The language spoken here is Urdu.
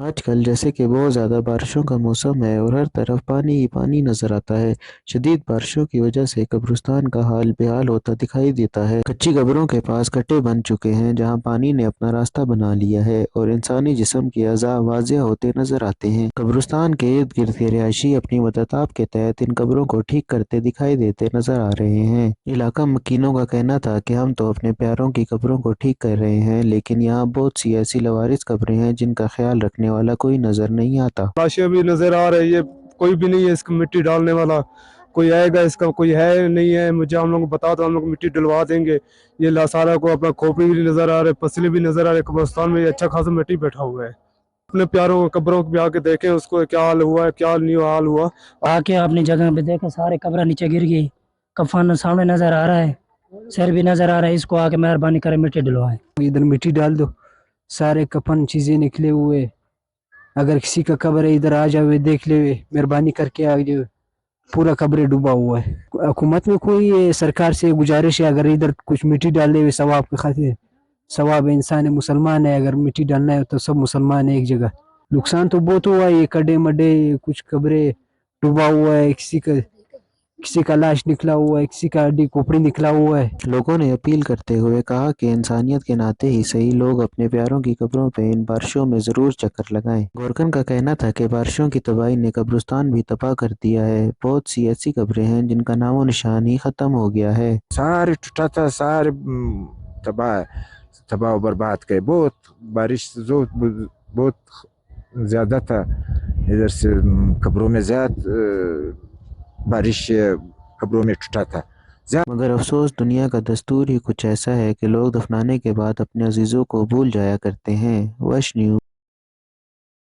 آج کل جیسے کہ بہت زیادہ بارشوں کا موسم ہے اور ہر طرف پانی ہی پانی نظر آتا ہے۔ شدید بارشوں کی وجہ سے قبرستان کا حال بحال ہوتا دکھائی دیتا ہے۔ کچی قبروں کے پاس کٹے بن چکے ہیں جہاں پانی نے اپنا راستہ بنا لیا ہے اور انسانی جسم کے اعضاء واضح ہوتے نظر آتے ہیں۔ قبرستان کے ارد گرد کے رہائشی اپنی مدتاب کے تحت ان قبروں کو ٹھیک کرتے دکھائی دیتے نظر آ رہے ہیں۔ علاقہ مکینوں کا کہنا تھا کہ ہم تو اپنے پیاروں کی قبروں کو ٹھیک کر رہے ہیں، لیکن یہاں بہت سی ایسی لوارث قبریں ہیں جن کا خیال رکھنے والا کوئی نظر نہیں آتا۔ لاشیں بھی نظر آ رہی ہے، کوئی بھی نہیں ہے اس کو مٹی ڈالنے والا، کوئی آئے گا اس کا کوئی ہے نہیں ہے، مجھے ہم لوگ کو بتا دو، ہم لوگ مٹی ڈلوا دیں گے۔ یہ لاسارا کو اپنا کھوپڑی بھی نظر آ رہا ہے، پسلی بھی نظر آ رہی ہے، قبرستان میں اچھا خاصا مٹی بیٹھا ہوا ہے۔ اپنے پیاروں قبروں پہ آ کے دیکھیں اس کو کیا حال ہوا ہے، کیا نہیں حال ہوا۔ آ کے اپنی جگہ پہ دیکھیں سارے قبریں نیچے گر گئی، کفن سامنے نظر آ رہا ہے، سر بھی نظر آ رہا ہے، اس کو آ کے مہربانی کرے مٹی ڈلوائے۔ ادھر مٹی ڈال دو، سارے کفن چیزیں نکلے ہوئے، اگر کسی کا قبر ہے ادھر آ جاوے دیکھ لے، مہربانی کر کے آ جاوے، پورا قبر ڈوبا ہوا ہے۔ حکومت میں کوئی سرکار سے گزارش ہے اگر ادھر کچھ مٹی ڈال دے ثواب کے خاطر، ثواب انسان ہے، مسلمان ہے، اگر مٹی ڈالنا ہے تو سب مسلمان ہے ایک جگہ۔ نقصان تو بہت ہوا ہے، یہ کڈے مڈے کچھ قبریں ڈوبا ہوا ہے، کسی کا لاش نکلا ہوا ہے، کسی کا ہڈی کھوپڑی نکلا ہوا ہے۔ لوگوں نے اپیل کرتے ہوئے کہا کہ انسانیت کے ناطے ہی صحیح لوگ اپنے پیاروں کی قبروں پہ ان بارشوں میں ضرور چکر لگائیں۔ گورکن کا کہنا تھا کہ بارشوں کی تباہی نے قبرستان بھی تباہ کر دیا ہے، بہت سی ایسی قبریں ہیں جن کا نام و نشان ہی ختم ہو گیا ہے۔ سارے ٹوٹا تھا، سارے تباہ و برباد گئے، بہت بارش بہت زیادہ تھا، ادھر سے قبروں میں زیادہ بارش قبروں میں ٹوٹا تھا۔ مگر افسوس دنیا کا دستور ہی کچھ ایسا ہے کہ لوگ دفنانے کے بعد اپنے عزیزوں کو بھول جایا کرتے ہیں۔ وش نیوز